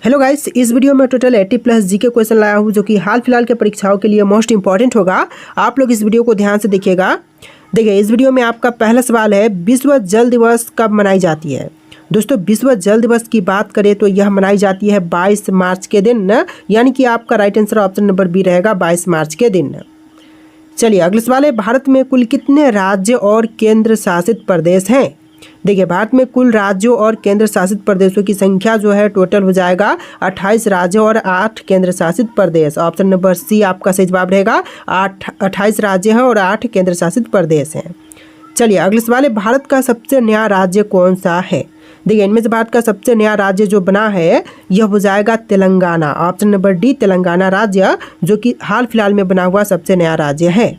Hello guys, इस video में total 80+ GK question लाया हूँ जो कि हाल फिलहाल के परीक्षाओं के लिए मोस्ट इंपॉर्टेंट होगा। आप लोग इस वीडियो को ध्यान से देखिएगा। देखिए, इस वीडियो में आपका पहला सवाल है, विश्व जल दिवस कब मनाई जाती है। दोस्तों, विश्व जल दिवस की बात करें तो यह मनाई जाती है 22 मार्च के दिन, यानी कि आपका right answer option number B रहेगा, 22 मार्च के दिन। चलिए अगला सवाल है, भारत में कुल कितने राज्य और केंद्र शासित प्रदेश हैं। देखिए, भारत में कुल राज्यों और केंद्र शासित प्रदेशों की संख्या जो है टोटल हो जाएगा 28 राज्य और 8 केंद्र शासित प्रदेश। ऑप्शन नंबर सी आपका सही जवाब रहेगा। 28 राज्य हैं और 8 केंद्र शासित प्रदेश हैं। चलिए अगले सवाल है, भारत का सबसे नया राज्य कौन सा है। देखिए, इनमें से भारत का सबसे नया राज्य जो बना है यह हो जाएगा Telangana. Option number D Telangana राज्य, जो कि हाल फिलहाल में बना हुआ सबसे नया राज्य है।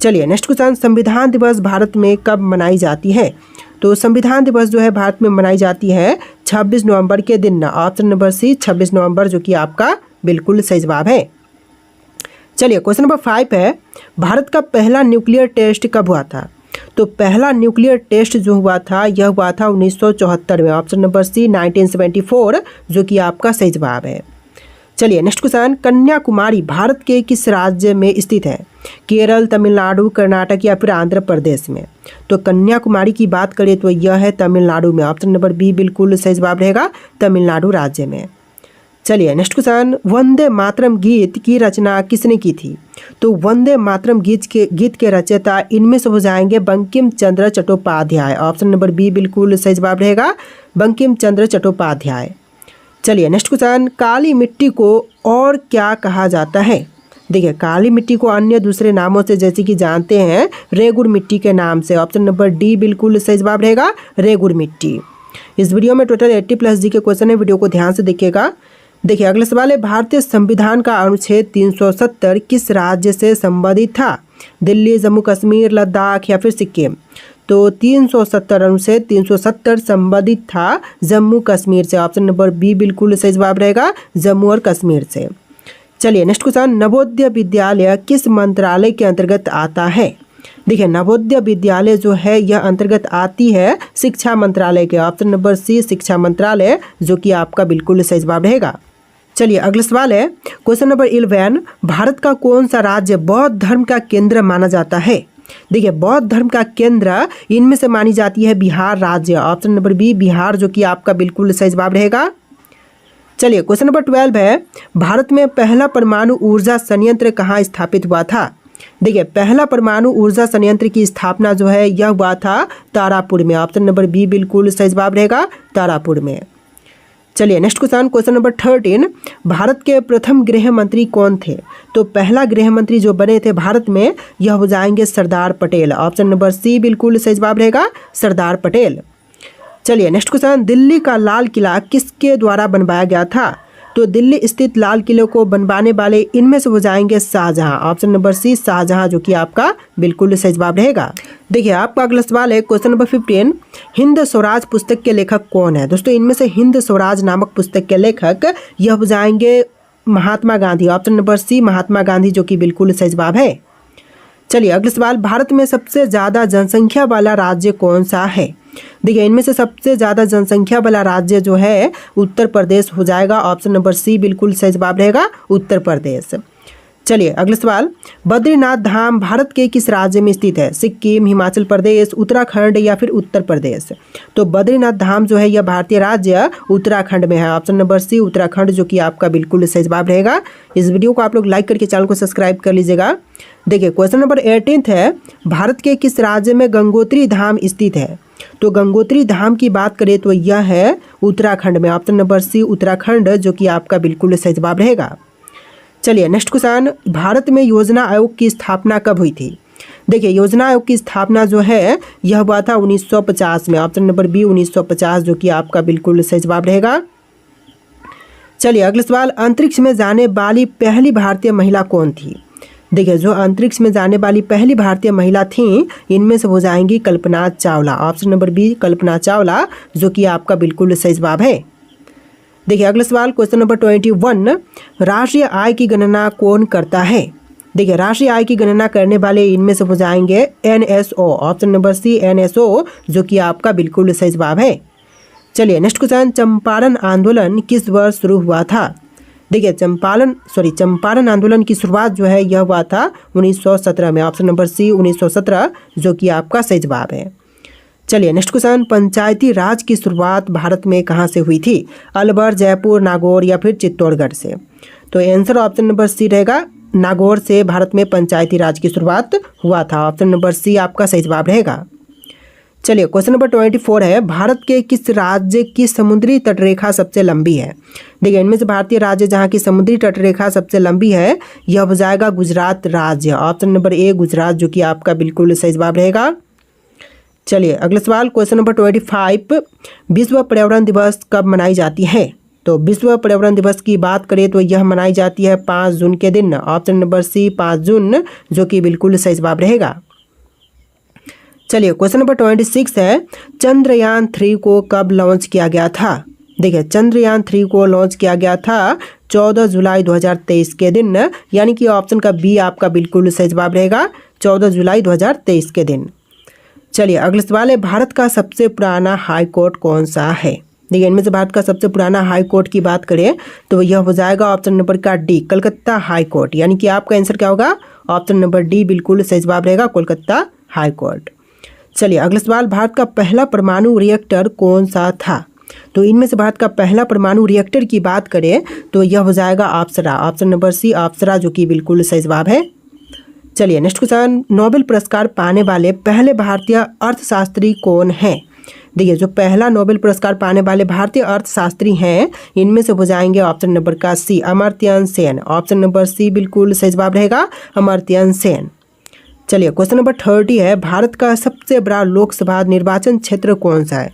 चलिए नेक्स्ट क्वेश्चन, संविधान दिवस भारत में कब मनाई जाती है। तो संविधान दिवस जो है भारत में मनाई जाती है 26 नवंबर के दिन। ऑप्शन नंबर सी 26 नवंबर, जो कि आपका बिल्कुल सही जवाब है। चलिए क्वेश्चन नंबर 5 है, भारत का पहला न्यूक्लियर टेस्ट कब हुआ था। तो पहला न्यूक्लियर टेस्ट जो हुआ था यह हुआ था 1974 में। ऑप्शन नंबर सी 1974, जो कि आपका सही जवाब है। चलिए नेक्स्ट क्वेश्चन, कन्याकुमारी भारत के किस राज्य में स्थित है। केरल, तमिलनाडु, कर्नाटक या फिर आंध्र प्रदेश में। तो कन्याकुमारी की बात करें तो यह है तमिलनाडु में। ऑप्शन नंबर बी बिल्कुल सही जवाब रहेगा, तमिलनाडु राज्य में। चलिए नेक्स्ट क्वेश्चन, वंदे मातरम गीत की रचना किसने की थी। तो वंदे मातरम गीत के रचयिता इनमें से हो जाएंगे Bankim Chandra Chattopadhyay. Option number B बिल्कुल सही जवाब रहेगा, बंकिम चंद्र चट्टोपाध्याय। चलिए नेक्स्ट क्वेश्चन, काली मिट्टी को और क्या कहा जाता है। देखिए, काली मिट्टी को अन्य दूसरे नामों से जैसे कि जानते हैं रेगुर मिट्टी के नाम से। ऑप्शन नंबर डी बिल्कुल सही जवाब रहेगा, रेगुर मिट्टी। इस वीडियो में टोटल 80+ जी के क्वेश्चन है, वीडियो को ध्यान से देखिएगा। देखिए अगला सवाल है, भारतीय संविधान का अनुच्छेद 370 किस राज्य से संबंधित था। दिल्ली, जम्मू कश्मीर, लद्दाख या फिर सिक्किम। तो 370 अनुच्छेद 370 संबंधित था जम्मू कश्मीर से। ऑप्शन नंबर बी बिल्कुल सही जवाब रहेगा, जम्मू और कश्मीर से। चलिए नेक्स्ट क्वेश्चन, नवोदय विद्यालय किस मंत्रालय के अंतर्गत आता है। देखिए, नवोदय विद्यालय जो है यह अंतर्गत आती है शिक्षा मंत्रालय के। ऑप्शन नंबर सी शिक्षा मंत्रालय, जो कि आपका बिल्कुल सही जवाब रहेगा। चलिए अगला सवाल है, क्वेश्चन नंबर 11, भारत का कौन सा राज्य बौद्ध धर्म का केंद्र माना जाता है। देखिए, बौद्ध धर्म का केंद्र इनमें से मानी जाती है बिहार राज्य। ऑप्शन नंबर बी बिहार, जो कि आपका बिल्कुल सही जवाब रहेगा। चलिए क्वेश्चन नंबर 12 है, भारत में पहला परमाणु ऊर्जा संयंत्र कहाँ स्थापित हुआ था। देखिए, पहला परमाणु ऊर्जा संयंत्र की स्थापना जो है यह हुआ था तारापुर में। ऑप्शन नंबर बी बिल्कुल सही जवाब रहेगा, तारापुर में। चलिए next question, question number 13, Bharat के प्रथम गृह मंत्री कौन थे। तो पहला गृह मंत्री जो बने थे भारत में यह हो जाएंगे Sardar Patel. Option number C बिल्कुल सही जवाब रहेगा, सरदार पटेल। चलिए नेक्स्ट क्वेश्चन, दिल्ली का लाल किला किसके द्वारा बनवाया गया था। तो दिल्ली स्थित लाल किले को बनवाने वाले इनमें से हो जाएंगे Shahjahan. Option number C Shahjahan, जो कि आपका बिल्कुल सही जवाब रहेगा। देखिए, आपका अगला सवाल है, क्वेश्चन नंबर 15, हिंद स्वराज पुस्तक के लेखक कौन है। दोस्तों, इनमें से हिंद स्वराज नामक पुस्तक के लेखक यह हो जाएंगे महात्मा गांधी। ऑप्शन नंबर सी महात्मा गांधी, जो कि बिल्कुल सही जवाब है। चलिए अगला सवाल, भारत में सबसे ज़्यादा जनसंख्या वाला राज्य कौन सा है। देखिए, इनमें से सबसे ज़्यादा जनसंख्या वाला राज्य जो है उत्तर प्रदेश हो जाएगा। ऑप्शन नंबर सी बिल्कुल सही जवाब रहेगा, उत्तर प्रदेश। चलिए अगला सवाल, बद्रीनाथ धाम भारत के किस राज्य में स्थित है। सिक्किम, हिमाचल प्रदेश, उत्तराखंड या फिर उत्तर प्रदेश। तो बद्रीनाथ धाम जो है यह भारतीय राज्य उत्तराखंड में है। ऑप्शन नंबर सी उत्तराखंड, जो कि आपका बिल्कुल सही जवाब रहेगा। इस वीडियो को आप लोग लाइक करके चैनल को सब्सक्राइब कर लीजिएगा। देखिए क्वेश्चन नंबर 18 है, भारत के किस राज्य में गंगोत्री धाम स्थित है। तो गंगोत्री धाम की बात करें तो यह है उत्तराखंड में। ऑप्शन नंबर सी उत्तराखंड, जो कि आपका बिल्कुल सही जवाब रहेगा। चलिए नेक्स्ट क्वेश्चन, भारत में योजना आयोग की स्थापना कब हुई थी। देखिए, योजना आयोग की स्थापना जो है यह हुआ था 1950 में। ऑप्शन नंबर बी 1950, जो कि आपका बिल्कुल सही जवाब रहेगा। चलिए अगला सवाल, अंतरिक्ष में जाने वाली पहली भारतीय महिला कौन थी। देखिए, जो अंतरिक्ष में जाने वाली पहली भारतीय महिला थी इनमें से हो जाएंगी Kalpana Chawla. Option number B Kalpana Chawla, जो कि आपका बिल्कुल सही जवाब है। देखिए अगला सवाल, क्वेश्चन नंबर 21, राष्ट्रीय आय की गणना कौन करता है। देखिए, राष्ट्रीय आय की गणना करने वाले इनमें से हो जाएंगे NSO। Option number C NSO, जो कि आपका बिल्कुल सही जवाब है। चलिए नेक्स्ट क्वेश्चन, चंपारण आंदोलन किस वर्ष शुरू हुआ था? देखिए चंपारण आंदोलन की शुरुआत जो है यह हुआ था 1917 में। ऑप्शन नंबर सी 1917 जो कि आपका सही जवाब है। चलिए नेक्स्ट क्वेश्चन, पंचायती राज की शुरुआत भारत में कहाँ से हुई थी? अलवर, जयपुर, नागौर या फिर चित्तौड़गढ़ से? तो आंसर ऑप्शन नंबर सी रहेगा, नागौर से भारत में पंचायती राज की शुरुआत हुआ था। ऑप्शन नंबर सी आपका सही जवाब रहेगा। चलिए क्वेश्चन नंबर 24 है, भारत के किस राज्य की समुद्री तटरेखा सबसे लंबी है? देखिए इनमें से भारतीय राज्य जहाँ की समुद्री तटरेखा सबसे लंबी है यह हो जाएगा गुजरात राज्य। ऑप्शन नंबर ए गुजरात जो कि आपका बिल्कुल सही जवाब रहेगा। चलिए अगला सवाल, क्वेश्चन नंबर 25, विश्व पर्यावरण दिवस कब मनाई जाती है? तो विश्व पर्यावरण दिवस की बात करें तो यह मनाई जाती है 5 जून के दिन। ऑप्शन नंबर सी 5 जून जो कि बिल्कुल सही जवाब रहेगा। चलिए क्वेश्चन नंबर 26 है, चंद्रयान 3 को कब लॉन्च किया गया था? देखिए चंद्रयान 3 को लॉन्च किया गया था 14 जुलाई 2023 के दिन, यानी कि ऑप्शन का बी आपका बिल्कुल सही जवाब रहेगा, 14 जुलाई 2023 के दिन। चलिए अगला सवाल है, भारत का सबसे पुराना हाई कोर्ट कौन सा है? देखिए इनमें से भारत का सबसे पुराना हाई कोर्ट की बात करें तो यह हो जाएगा ऑप्शन नंबर का डी, कलकत्ता हाई कोर्ट, यानी कि आपका आंसर क्या होगा? ऑप्शन नंबर डी बिल्कुल सही जवाब रहेगा, कोलकाता हाई कोर्ट। चलिए अगला सवाल, भारत का पहला परमाणु रिएक्टर कौन सा था? तो इनमें से भारत का पहला परमाणु रिएक्टर की बात करें तो यह हो जाएगा अप्सरा। ऑप्शन नंबर सी अप्सरा जो कि बिल्कुल सही जवाब है। चलिए नेक्स्ट क्वेश्चन, नोबेल पुरस्कार पाने वाले पहले भारतीय अर्थशास्त्री कौन हैं? देखिए जो पहला नोबेल पुरस्कार पाने वाले भारतीय अर्थशास्त्री हैं इनमें से हो जाएंगे ऑप्शन नंबर का C Amartya Sen. Option number C बिल्कुल सही जवाब रहेगा, अमर्त्य सेन। चलिए क्वेश्चन नंबर 30 है, भारत का सबसे बड़ा लोकसभा निर्वाचन क्षेत्र कौन सा है?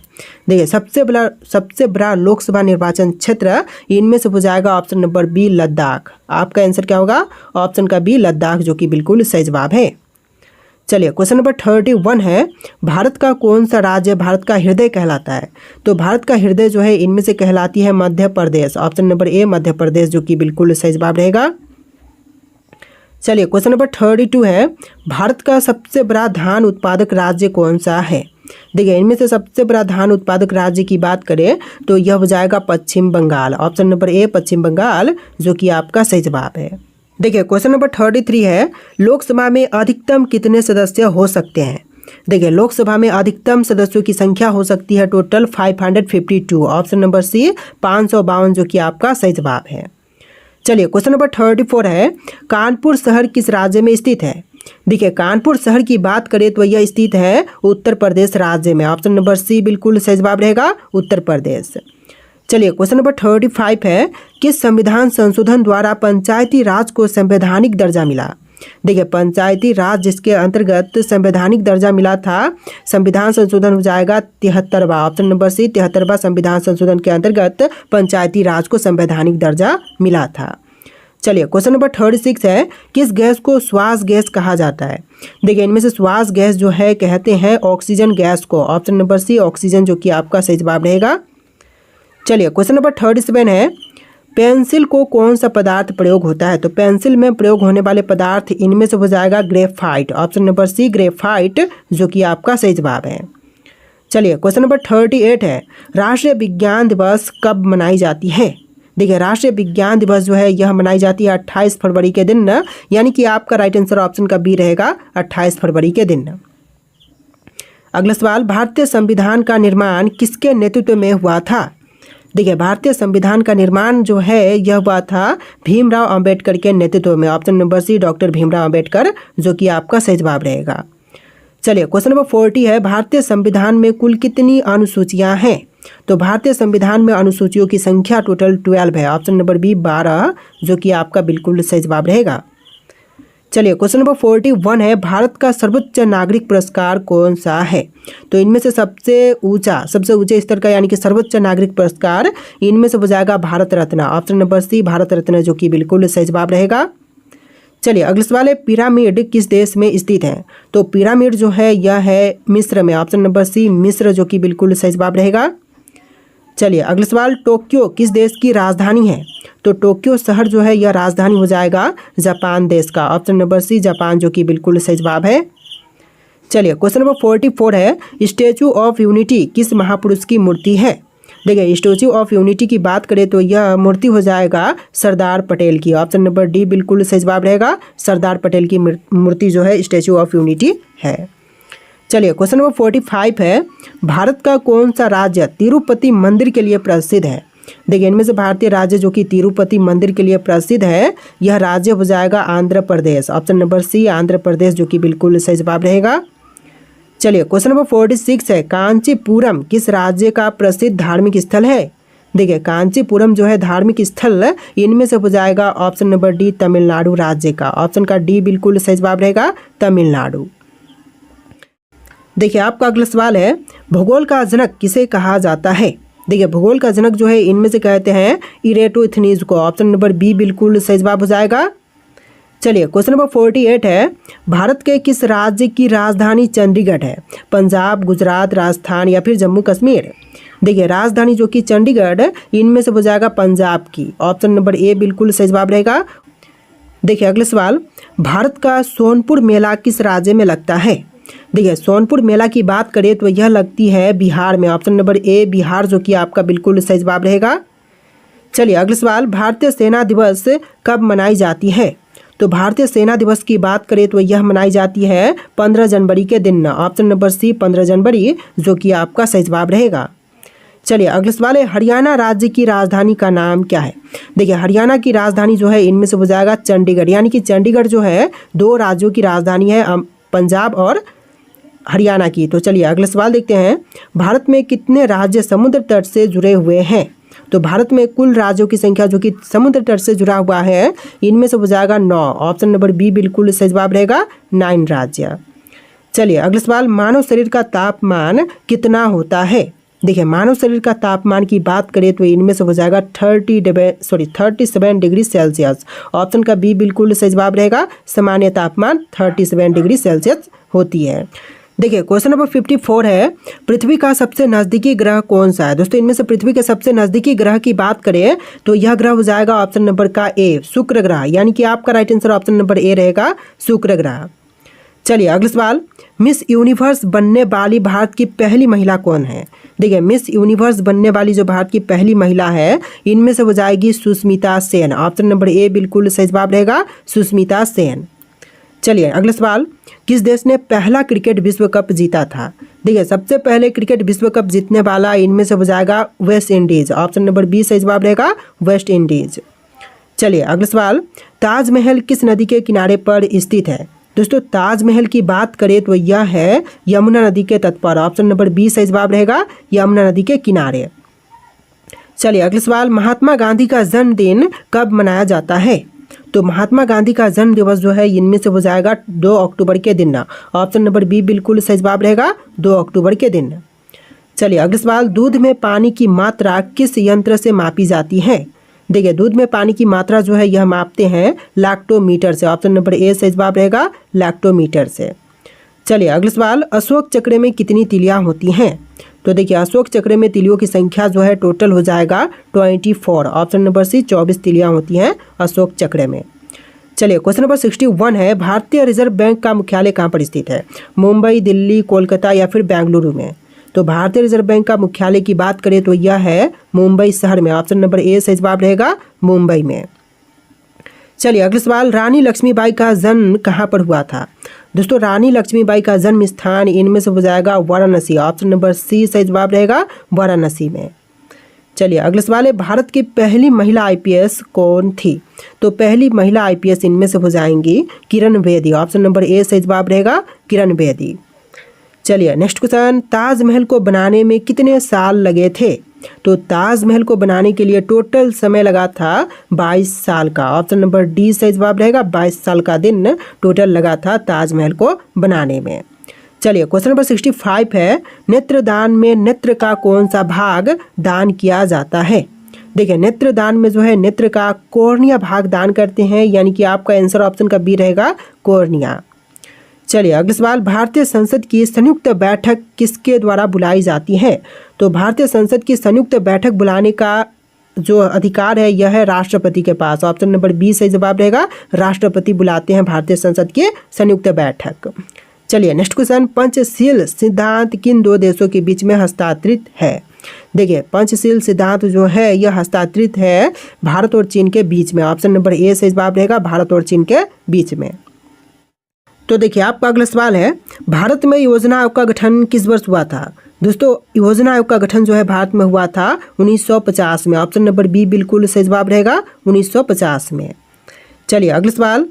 देखिए सबसे बड़ा लोकसभा निर्वाचन क्षेत्र इनमें से हो जाएगा ऑप्शन नंबर बी लद्दाख। आपका आंसर क्या होगा? ऑप्शन का बी लद्दाख जो कि बिल्कुल सही जवाब है। चलिए क्वेश्चन नंबर 31 है, भारत का कौन सा राज्य भारत का हृदय कहलाता है? तो भारत का हृदय जो है इनमें से कहलाती है Madhya Pradesh. Option number A Madhya Pradesh जो कि बिल्कुल सही जवाब रहेगा। चलिए क्वेश्चन नंबर 32 है, भारत का सबसे बड़ा धान उत्पादक राज्य कौन सा है? देखिए इनमें से सबसे बड़ा धान उत्पादक राज्य की बात करें तो यह हो जाएगा पश्चिम बंगाल। ऑप्शन नंबर ए पश्चिम बंगाल जो कि आपका सही जवाब है। देखिए क्वेश्चन नंबर 33 है, लोकसभा में अधिकतम कितने सदस्य हो सकते हैं? देखिए लोकसभा में अधिकतम सदस्यों की संख्या हो सकती है टोटल 552। ऑप्शन नंबर सी 552 जो कि आपका सही जवाब है। चलिए क्वेश्चन नंबर 34 है, कानपुर शहर किस राज्य में स्थित है? देखिए कानपुर शहर की बात करें तो यह स्थित है उत्तर प्रदेश राज्य में। ऑप्शन नंबर सी बिल्कुल सही जवाब रहेगा, उत्तर प्रदेश। चलिए क्वेश्चन नंबर 35 है, किस संविधान संशोधन द्वारा पंचायती राज को संवैधानिक दर्जा मिला? देखिए पंचायती राज जिसके अंतर्गत संवैधानिक दर्जा मिला था, संविधान संशोधन हो जाएगा 73वां। ऑप्शन नंबर सी 73वां संविधान संशोधन के अंतर्गत पंचायती राज को संवैधानिक दर्जा मिला था। चलिए क्वेश्चन नंबर 36 है, किस गैस को श्वास गैस कहा जाता है? देखिए इनमें से श्वास गैस जो है कहते हैं ऑक्सीजन गैस को। ऑप्शन नंबर सी ऑक्सीजन जो कि आपका सही जवाब रहेगा। चलिए क्वेश्चन नंबर 37 है, पेंसिल को कौन सा पदार्थ प्रयोग होता है? तो पेंसिल में प्रयोग होने वाले पदार्थ इनमें से हो जाएगा graphite. Option number C graphite जो कि आपका सही जवाब है। चलिए क्वेश्चन नंबर 38 है, राष्ट्रीय विज्ञान दिवस कब मनाई जाती है? देखिए राष्ट्रीय विज्ञान दिवस जो है यह मनाई जाती है 28 फरवरी के दिन, यानी कि आपका राइट आंसर ऑप्शन का बी रहेगा 28 फरवरी के दिन। अगला सवाल, भारतीय संविधान का निर्माण किसके नेतृत्व में हुआ था? देखिए भारतीय संविधान का निर्माण जो है यह हुआ था भीमराव अंबेडकर के नेतृत्व में। Option number C doctor Bhimrao Ambedkar जो कि आपका सही जवाब रहेगा। चलिए क्वेश्चन नंबर 40 है, भारतीय संविधान में कुल कितनी अनुसूचियां हैं? तो भारतीय संविधान में अनुसूचियों की संख्या टोटल 12 है। ऑप्शन नंबर बी 12 जो कि आपका बिल्कुल सही जवाब रहेगा। चलिए क्वेश्चन नंबर 41 है, भारत का सर्वोच्च नागरिक पुरस्कार कौन सा है? तो इनमें से सबसे ऊंचे स्तर का यानी कि सर्वोच्च नागरिक पुरस्कार इनमें से हो जाएगा भारत रत्न। ऑप्शन नंबर सी भारत रत्न जो कि बिल्कुल सही जवाब रहेगा। चलिए अगला सवाल है, पिरामिड किस देश में स्थित है? तो पिरामिड जो है यह है मिस्र में। ऑप्शन नंबर सी मिस्र जो कि बिल्कुल सही जवाब रहेगा। चलिए अगला सवाल, टोक्यो किस देश की राजधानी है? तो टोक्यो शहर जो है यह राजधानी हो जाएगा जापान देश का। ऑप्शन नंबर सी जापान जो कि बिल्कुल सही जवाब है। चलिए क्वेश्चन नंबर 44 है, स्टैचू ऑफ यूनिटी किस महापुरुष की मूर्ति है? देखिए स्टैच्यू ऑफ यूनिटी की बात करें तो यह मूर्ति हो जाएगा सरदार पटेल की। ऑप्शन नंबर डी बिल्कुल सही जवाब रहेगा। सरदार पटेल की मूर्ति जो है स्टैच्यू ऑफ यूनिटी है। चलिए क्वेश्चन नंबर 45 है, भारत का कौन सा राज्य तिरुपति मंदिर के लिए प्रसिद्ध है? देखिए इनमें से भारतीय राज्य जो कि तिरुपति मंदिर के लिए प्रसिद्ध है, यह राज्य हो जाएगा आंध्र प्रदेश। ऑप्शन नंबर सी आंध्र प्रदेश जो कि बिल्कुल सही जवाब रहेगा। चलिए क्वेश्चन नंबर 46 है, कांचीपुरम किस राज्य का प्रसिद्ध धार्मिक स्थल है? देखिए कांचीपुरम जो है धार्मिक स्थल इनमें से हो जाएगा ऑप्शन नंबर डी तमिलनाडु राज्य का। ऑप्शन का डी बिल्कुल सही जवाब रहेगा तमिलनाडु। देखिए आपका अगला सवाल है, भूगोल का जनक किसे कहा जाता है? देखिए भूगोल का जनक जो है इनमें से कहते हैं इरेटोस्थनीज को। ऑप्शन नंबर बी बिल्कुल सही जवाब हो जाएगा। चलिए क्वेश्चन नंबर 48 है, भारत के किस राज्य की राजधानी चंडीगढ़ है? पंजाब, गुजरात, राजस्थान या फिर जम्मू कश्मीर? देखिए राजधानी जो कि चंडीगढ़ इनमें से हो जाएगा पंजाब की। ऑप्शन नंबर ए बिल्कुल सही जवाब रहेगा। देखिए अगला सवाल, भारत का सोनपुर मेला किस राज्य में लगता है? देखिए सोनपुर मेला की बात करें तो यह लगती है बिहार में। ऑप्शन नंबर ए बिहार जो कि आपका बिल्कुल सही जवाब रहेगा। चलिए अगला सवाल, भारतीय सेना दिवस कब मनाई जाती है? तो भारतीय सेना दिवस की बात करें तो यह मनाई जाती है 15 जनवरी के दिन। ऑप्शन नंबर सी 15 जनवरी जो कि आपका सही जवाब रहेगा। चलिए अगला सवाल है, हरियाणा राज्य की राजधानी का नाम क्या है? देखिए हरियाणा की राजधानी जो है इनमें से हो जाएगा चंडीगढ़, यानी कि चंडीगढ़ जो है दो राज्यों की राजधानी है, पंजाब और हरियाणा की। तो चलिए अगला सवाल देखते हैं, भारत में कितने राज्य समुद्र तट से जुड़े हुए हैं? तो भारत में कुल राज्यों की संख्या जो कि समुद्र तट से जुड़ा हुआ है इनमें से हो जाएगा 9। ऑप्शन नंबर बी बिल्कुल सही जवाब रहेगा 9 राज्य। चलिए अगला सवाल, मानव शरीर का तापमान कितना होता है? देखिए मानव शरीर का तापमान की बात करें तो इनमें से हो जाएगा 37 डिग्री सेल्सियस। ऑप्शन का बी बिल्कुल सही जवाब रहेगा। सामान्य तापमान 37 डिग्री सेल्सियस होती है। देखिए क्वेश्चन नंबर 54 है, पृथ्वी का सबसे नज़दीकी ग्रह कौन सा है? दोस्तों इनमें से पृथ्वी के सबसे नज़दीकी ग्रह की बात करें तो यह ग्रह हो जाएगा ऑप्शन नंबर का ए शुक्र ग्रह, यानी कि आपका right answer option number A रहेगा शुक्र ग्रह। चलिए अगला सवाल, मिस यूनिवर्स बनने वाली भारत की पहली महिला कौन है? देखिए मिस यूनिवर्स बनने वाली जो भारत की पहली महिला है इनमें से हो जाएगी Sushmita Sen. Option number A बिल्कुल सही जवाब रहेगा सुष्मिता सेन। चलिए अगला सवाल, किस देश ने पहला क्रिकेट विश्व कप जीता था? देखिए सबसे पहले क्रिकेट विश्व कप जीतने वाला इनमें से हो जाएगा West Indies. Option number B सही जवाब रहेगा वेस्ट इंडीज। चलिए अगला सवाल, ताजमहल किस नदी के किनारे पर स्थित है? दोस्तों ताजमहल की बात करें तो यह है यमुना नदी के तट पर। ऑप्शन नंबर बी सही जवाब रहेगा यमुना नदी के किनारे। चलिए अगला सवाल, महात्मा गांधी का जन्मदिन कब मनाया जाता है? तो महात्मा गांधी का जन्म दिवस जो है इनमें से हो जाएगा 2 अक्टूबर के दिन। ऑप्शन नंबर बी बिल्कुल सही जवाब रहेगा 2 अक्टूबर के दिन। चलिए अगला सवाल, दूध में पानी की मात्रा किस यंत्र से मापी जाती है? देखिए दूध में पानी की मात्रा जो है यह मापते हैं लैक्टोमीटर से। ऑप्शन नंबर ए सही जवाब रहेगा लैक्टोमीटर से। चलिए अगला सवाल, अशोक चक्र में कितनी तिलियां होती हैं? तो देखिए अशोक चक्र में तिलियों की संख्या जो है टोटल हो जाएगा 24। ऑप्शन नंबर सी 24 तिलियां होती हैं अशोक चक्र में। चलिए क्वेश्चन नंबर 61 है, भारतीय रिजर्व बैंक का मुख्यालय कहाँ पर स्थित है? मुंबई, दिल्ली, कोलकाता या फिर बेंगलुरु में? तो भारतीय रिजर्व बैंक का मुख्यालय की बात करें तो यह है मुंबई शहर में। ऑप्शन नंबर ए सही जवाब रहेगा मुंबई में। चलिए अगला सवाल, रानी लक्ष्मीबाई का जन्म कहाँ पर हुआ था? दोस्तों रानी लक्ष्मीबाई का जन्म स्थान इनमें से हो जाएगा वाराणसी। ऑप्शन नंबर सी सही जवाब रहेगा वाराणसी में। चलिए अगला सवाल है, भारत की पहली महिला आईपीएस कौन थी? तो पहली महिला आईपीएस इनमें से हो जाएंगी Kiran Bedi. Option number A सही जवाब रहेगा किरण बेदी। चलिए नेक्स्ट क्वेश्चन, ताजमहल को बनाने में कितने साल लगे थे? तो ताजमहल को बनाने के लिए टोटल समय लगा था 22 साल का। ऑप्शन नंबर डी सही जवाब रहेगा 22 साल का दिन टोटल लगा था ताजमहल को बनाने में। चलिए क्वेश्चन नंबर 65 है, नेत्रदान में नेत्र का कौन सा भाग दान किया जाता है? देखिए नेत्रदान में जो है नेत्र का कॉर्निया भाग दान करते हैं, यानी कि आपका आंसर ऑप्शन का बी रहेगा कॉर्निया। चलिए अगला सवाल, भारतीय संसद की संयुक्त बैठक किसके द्वारा बुलाई जाती है? तो भारतीय संसद की संयुक्त बैठक बुलाने का जो अधिकार है यह है राष्ट्रपति के पास। ऑप्शन नंबर बी सही जवाब रहेगा राष्ट्रपति बुलाते हैं भारतीय संसद की संयुक्त बैठक। चलिए नेक्स्ट क्वेश्चन, पंचशील सिद्धांत किन 2 देशों के बीच में हस्ताक्षरित है? देखिए पंचशील सिद्धांत जो है यह हस्तांतरित है भारत और चीन के बीच में। ऑप्शन नंबर ए सही जवाब रहेगा, भारत और चीन के बीच में। तो देखिए आपका अगला सवाल है, भारत में योजना आयोग का गठन किस वर्ष हुआ था? दोस्तों योजना आयोग का गठन जो है भारत में हुआ था 1950 में। ऑप्शन नंबर बी बिल्कुल सही जवाब रहेगा, 1950 में। चलिए अगला सवाल,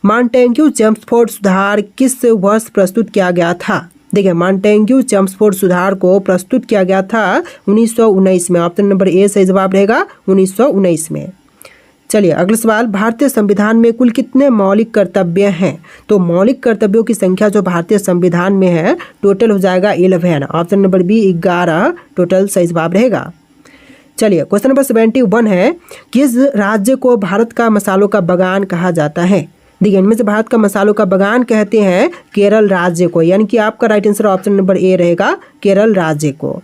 मॉन्टेग्यू चेम्सफोर्ड सुधार किस वर्ष प्रस्तुत किया गया था? देखिए मॉन्टेग्यू चेम्सफोर्ड सुधार को प्रस्तुत किया गया था 1919 में। ऑप्शन नंबर ए सही जवाब रहेगा, 1919 में। चलिए अगला सवाल, भारतीय संविधान में कुल कितने मौलिक कर्तव्य हैं? तो मौलिक कर्तव्यों की संख्या जो भारतीय संविधान में है टोटल हो जाएगा 11। ऑप्शन नंबर बी 11 टोटल सही जवाब रहेगा। चलिए क्वेश्चन नंबर 71 है, किस राज्य को भारत का मसालों का बागान कहा जाता है? देखिए इनमें से भारत का मसालों का बागान कहते हैं केरल राज्य को, यानी कि आपका right answer option number A रहेगा, केरल राज्य को।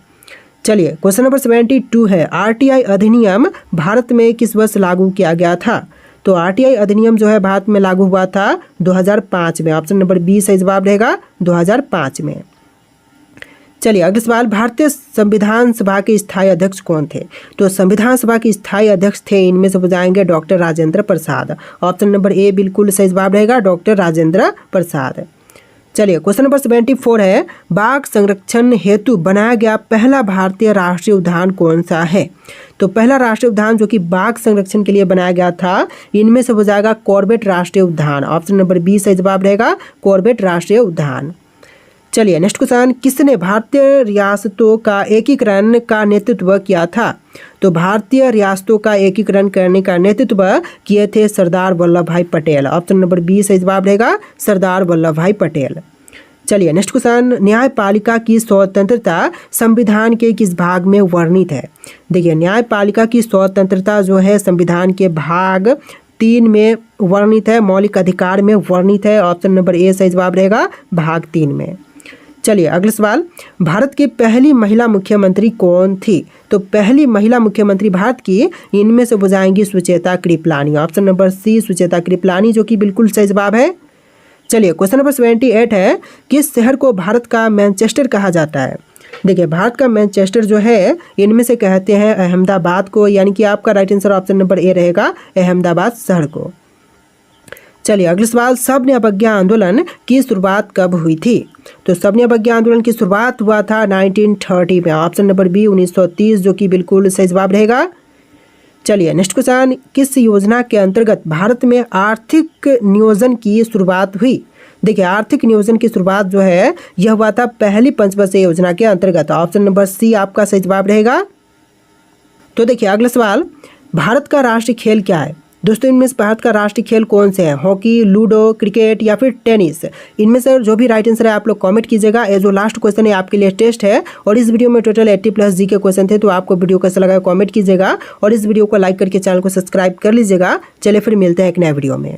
चलिए क्वेश्चन नंबर 72 है, आरटीआई अधिनियम भारत में किस वर्ष लागू किया गया था? तो आरटीआई अधिनियम जो है भारत में लागू हुआ था 2005 में। ऑप्शन नंबर बी सही जवाब रहेगा, 2005 में। चलिए अगला सवाल, भारतीय संविधान सभा के स्थायी अध्यक्ष कौन थे? तो संविधान सभा के स्थायी अध्यक्ष थे, इनमें से हो जाएंगे doctor Rajendra Prasad. Option number A बिल्कुल सही जवाब रहेगा, डॉक्टर राजेंद्र प्रसाद। चलिए क्वेश्चन नंबर 74 है, बाघ संरक्षण हेतु बनाया गया पहला भारतीय राष्ट्रीय उद्यान कौन सा है? तो पहला राष्ट्रीय उद्यान जो कि बाघ संरक्षण के लिए बनाया गया था, इनमें से हो जाएगा कॉर्बेट राष्ट्रीय उद्यान। ऑप्शन नंबर बी सही जवाब रहेगा, कॉर्बेट राष्ट्रीय उद्यान। चलिए नेक्स्ट क्वेश्चन, किसने भारतीय रियासतों का एकीकरण का नेतृत्व किया था? तो भारतीय रियासतों का एकीकरण करने का नेतृत्व किए थे सरदार वल्लभ भाई पटेल। ऑप्शन नंबर बी सही जवाब रहेगा, सरदार वल्लभ भाई पटेल। चलिए नेक्स्ट क्वेश्चन, न्यायपालिका की स्वतंत्रता संविधान के किस भाग में वर्णित है? देखिए न्यायपालिका की स्वतंत्रता जो है संविधान के भाग 3 में वर्णित है, मौलिक अधिकार में वर्णित है। ऑप्शन नंबर ए सही जवाब रहेगा, भाग 3 में। चलिए अगला सवाल, भारत की पहली महिला मुख्यमंत्री कौन थी? तो पहली महिला मुख्यमंत्री भारत की इनमें से हो जाएंगी Sucheta Kriplani. Option number C Sucheta Kriplani जो कि बिल्कुल सही जवाब है। चलिए क्वेश्चन नंबर 78 है, किस शहर को भारत का मैनचेस्टर कहा जाता है? देखिए भारत का मैनचेस्टर जो है इनमें से कहते हैं अहमदाबाद को, यानी कि आपका right answer option number A रहेगा, अहमदाबाद शहर को। चलिए अगला सवाल, सविनय अवज्ञा आंदोलन की शुरुआत कब हुई थी? तो सविनय अवज्ञा आंदोलन की शुरुआत हुआ था 1930 में। ऑप्शन नंबर बी 1930 जो कि बिल्कुल सही जवाब रहेगा। चलिए नेक्स्ट क्वेश्चन, किस योजना के अंतर्गत भारत में आर्थिक नियोजन की शुरुआत हुई? देखिए आर्थिक नियोजन की शुरुआत जो है यह हुआ था पहली पंचवर्षीय योजना के अंतर्गत। ऑप्शन नंबर सी आपका सही जवाब रहेगा। तो देखिए अगला सवाल, भारत का राष्ट्रीय खेल क्या है? दोस्तों इनमें से भारत का राष्ट्रीय खेल कौन से हैं? हॉकी, लूडो, क्रिकेट या फिर टेनिस? इनमें से जो भी राइट आंसर है आप लोग कमेंट कीजिएगा। ये जो लास्ट क्वेश्चन है आपके लिए टेस्ट है, और इस वीडियो में टोटल 80+ जी के क्वेश्चन थे। तो आपको वीडियो कैसा लगा कमेंट कीजिएगा, और इस वीडियो को लाइक करके चैनल को सब्सक्राइब कर लीजिएगा। चलिए फिर मिलते हैं एक नए वीडियो में।